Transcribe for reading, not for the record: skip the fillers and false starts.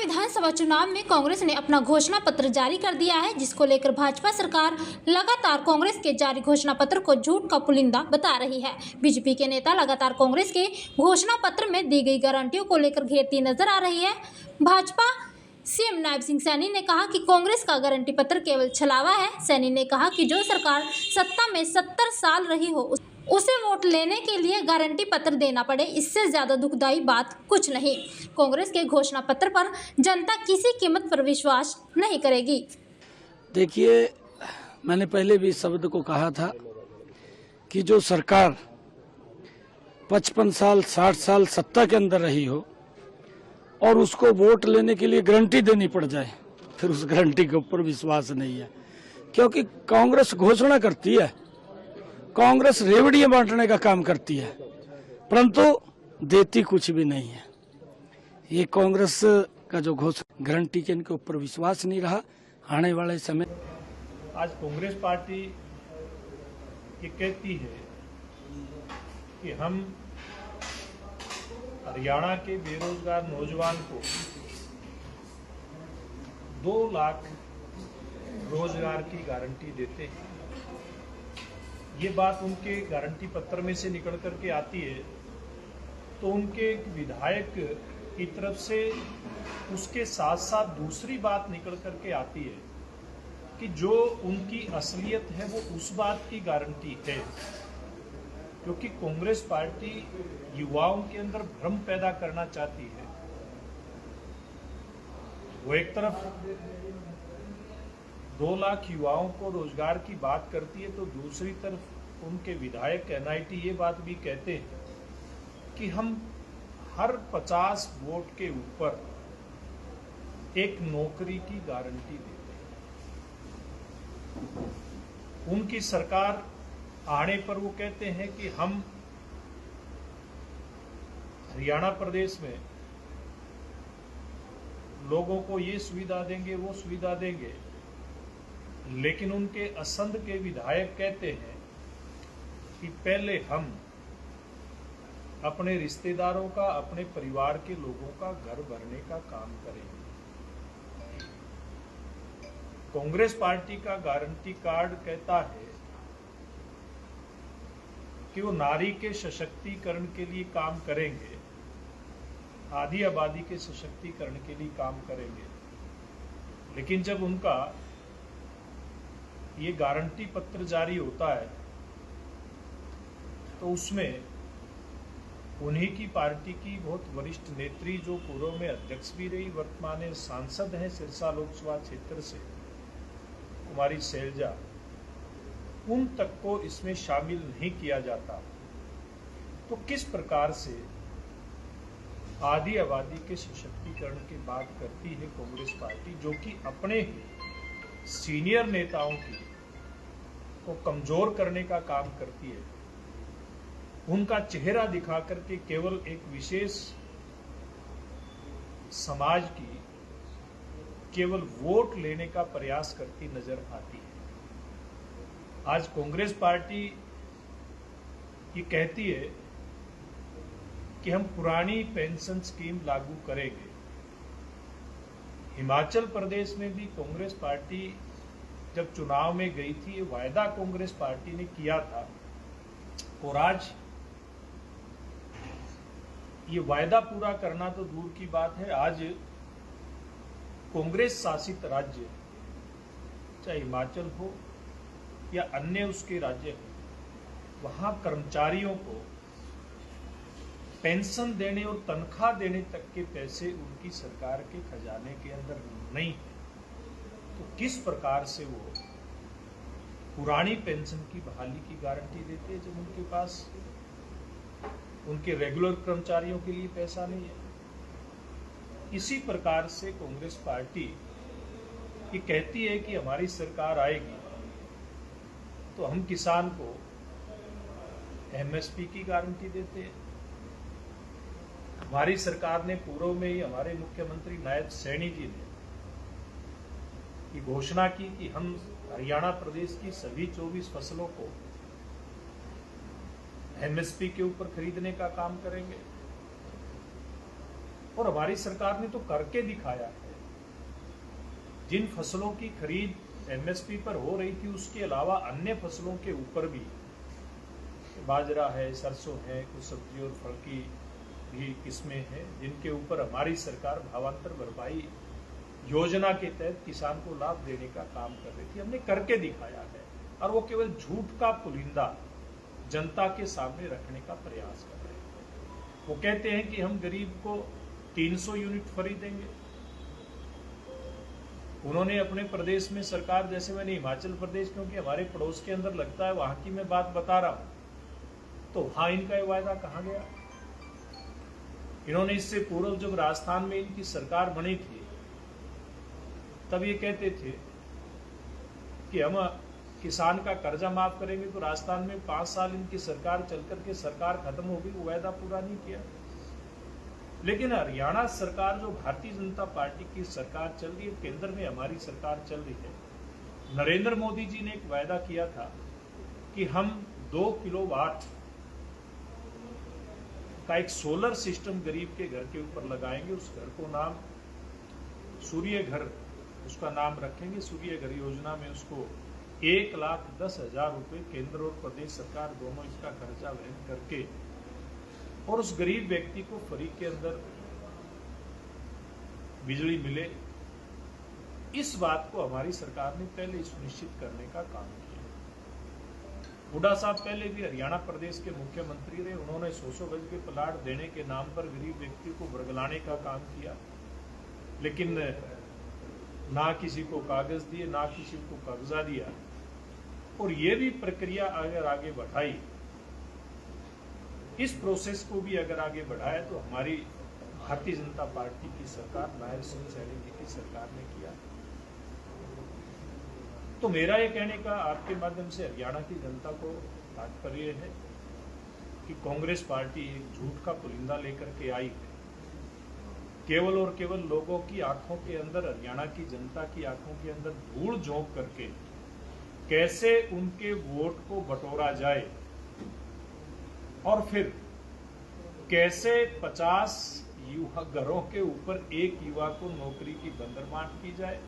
विधानसभा चुनाव में कांग्रेस ने अपना घोषणा पत्र जारी कर दिया है, जिसको लेकर भाजपा सरकार लगातार कांग्रेस के जारी घोषणा पत्र को झूठ का पुलिंदा बता रही है। बीजेपी के नेता लगातार कांग्रेस के घोषणा पत्र में दी गई गारंटियों को लेकर घेरती नजर आ रही है। भाजपा सीएम नायब सिंह सैनी ने कहा कि कांग्रेस का गारंटी पत्र केवल छलावा है। सैनी ने कहा कि जो सरकार सत्ता में 70 साल रही हो उसे वोट लेने के लिए गारंटी पत्र देना पड़े, इससे ज्यादा दुखदायी बात कुछ नहीं। कांग्रेस के घोषणा पत्र पर जनता किसी कीमत पर विश्वास नहीं करेगी। देखिए, मैंने पहले भी इस शब्द को कहा था कि जो सरकार 55 साल 60 साल सत्ता के अंदर रही हो और उसको वोट लेने के लिए गारंटी देनी पड़ जाए, फिर उस गारंटी के ऊपर विश्वास नहीं है। क्योंकि कांग्रेस घोषणा करती है, कांग्रेस रेवड़ियां बांटने का काम करती है, परंतु देती कुछ भी नहीं है। ये कांग्रेस का जो घोषणा गारंटी के इनके ऊपर विश्वास नहीं रहा। आने वाले समय आज कांग्रेस पार्टी ये कहती है कि हम हरियाणा के बेरोजगार नौजवान को 2 लाख रोजगार की गारंटी देते हैं। ये बात उनके गारंटी पत्र में से निकल करके आती है, तो उनके विधायक की तरफ से उसके साथ साथ दूसरी बात निकल करके आती है कि जो उनकी असलियत है वो उस बात की गारंटी है, क्योंकि कांग्रेस पार्टी युवाओं के अंदर भ्रम पैदा करना चाहती है। वो एक तरफ 2 लाख युवाओं को रोजगार की बात करती है, तो दूसरी तरफ उनके विधायक एनआईटी ये बात भी कहते हैं कि हम हर 50 वोट के ऊपर एक नौकरी की गारंटी देते हैं। उनकी सरकार आने पर वो कहते हैं कि हम हरियाणा प्रदेश में लोगों को ये सुविधा देंगे, वो सुविधा देंगे, लेकिन उनके असंध के विधायक कहते हैं कि पहले हम अपने रिश्तेदारों का, अपने परिवार के लोगों का घर भरने का काम करेंगे। कांग्रेस पार्टी का गारंटी कार्ड कहता है कि वो नारी के सशक्तिकरण के लिए काम करेंगे, आधी आबादी के सशक्तिकरण के लिए काम करेंगे। लेकिन जब उनका ये गारंटी पत्र जारी होता है तो उसमें उन्हीं की पार्टी की बहुत वरिष्ठ नेत्री, जो पूर्व में अध्यक्ष भी रही, वर्तमान में सांसद हैं सिरसा लोकसभा क्षेत्र से, कुमारी शैलजा, उन तक को इसमें शामिल नहीं किया जाता। तो किस प्रकार से आधी आबादी के सशक्तिकरण की बात करती है कांग्रेस पार्टी, जो कि अपने ही सीनियर नेताओं को कमजोर करने का काम करती है। उनका चेहरा दिखा करके केवल एक विशेष समाज की केवल वोट लेने का प्रयास करती नजर आती है। आज कांग्रेस पार्टी ये कहती है कि हम पुरानी पेंशन स्कीम लागू करेंगे। हिमाचल प्रदेश में भी कांग्रेस पार्टी जब चुनाव में गई थी, ये वायदा कांग्रेस पार्टी ने किया था, और आज ये वायदा पूरा करना तो दूर की बात है, आज कांग्रेस शासित राज्य, चाहे हिमाचल हो या अन्य उसके राज्य हो, वहां कर्मचारियों को पेंशन देने और तनख्वाह देने तक के पैसे उनकी सरकार के खजाने के अंदर नहीं है। तो किस प्रकार से वो पुरानी पेंशन की बहाली की गारंटी देते हैं जब उनके पास उनके रेगुलर कर्मचारियों के लिए पैसा नहीं है। इसी प्रकार से कांग्रेस पार्टी ये कहती है कि हमारी सरकार आएगी तो हम किसान को एमएसपी की गारंटी देते हैं। हमारी सरकार ने पूर्व में ही हमारे मुख्यमंत्री नायब सैनी जी ने ये घोषणा की कि हम हरियाणा प्रदेश की सभी 24 फसलों को एमएसपी के ऊपर खरीदने का काम करेंगे। और हमारी सरकार ने तो करके दिखाया है। जिन फसलों की खरीद एमएसपी पर हो रही थी उसके अलावा अन्य फसलों के ऊपर भी, बाजरा है, सरसों है, कुछ सब्जी और फल की भी किस्में हैं जिनके ऊपर हमारी सरकार भावांतर भरपाई योजना के तहत किसान को लाभ देने का काम कर रही थी। हमने करके दिखाया है और वो केवल झूठ का पुलिंदा जनता के सामने रखने का प्रयास कर रहे हैं। वो कहते हैं कि हम गरीब को 300 यूनिट फ्री देंगे। उन्होंने अपने प्रदेश में सरकार, जैसे मैंने हिमाचल प्रदेश, क्योंकि हमारे पड़ोस के अंदर लगता है, वहां की मैं बात बता रहा हूं, तो वहां इनका ये वायदा कहां गया? इन्होंने इससे पूर्व जब राजस्थान में इनकी सरकार बनी थी तब ये कहते थे कि हम किसान का कर्जा माफ करेंगे, तो राजस्थान में 5 साल इनकी सरकार चलकर के सरकार खत्म हो गई, वो वायदा पूरा नहीं किया। लेकिन हरियाणा सरकार, जो भारतीय जनता पार्टी की सरकार चल रही है, केंद्र में हमारी सरकार चल रही है, नरेंद्र मोदी जी ने एक वायदा किया था कि हम 2 किलोवाट का एक सोलर सिस्टम गरीब के घर के ऊपर लगाएंगे। उस घर को नाम सूर्य घर, उसका नाम रखेंगे। सूर्य घर योजना में उसको 1,10,000 रुपए केंद्र और प्रदेश सरकार दोनों इसका खर्चा वहन करके और उस गरीब व्यक्ति को फ्री के अंदर बिजली मिले, इस बात को हमारी सरकार ने पहले सुनिश्चित करने का काम किया। हुड्डा साहब पहले भी हरियाणा प्रदेश के मुख्यमंत्री रहे। उन्होंने 100 गज के प्लाट देने के नाम पर गरीब व्यक्ति को बरगलाने का काम किया, लेकिन ना किसी को कागज दिए, ना किसी को कब्जा दिया। और ये भी प्रक्रिया अगर आगे बढ़ाई, इस प्रोसेस को भी अगर आगे बढ़ाया, तो हमारी भारतीय जनता पार्टी की सरकार, नायब सिंह सैनी जी की सरकार ने किया। तो मेरा ये कहने का आपके माध्यम से हरियाणा की जनता को तात्पर्य है कि कांग्रेस पार्टी एक झूठ का पुलिंदा लेकर के आई है। केवल और केवल लोगों की आंखों के अंदर, हरियाणा की जनता की आंखों के अंदर धूल झोंक करके कैसे उनके वोट को बटोरा जाए और फिर कैसे 50 युवा घरों के ऊपर एक युवा को नौकरी की बंदरबांट की जाए।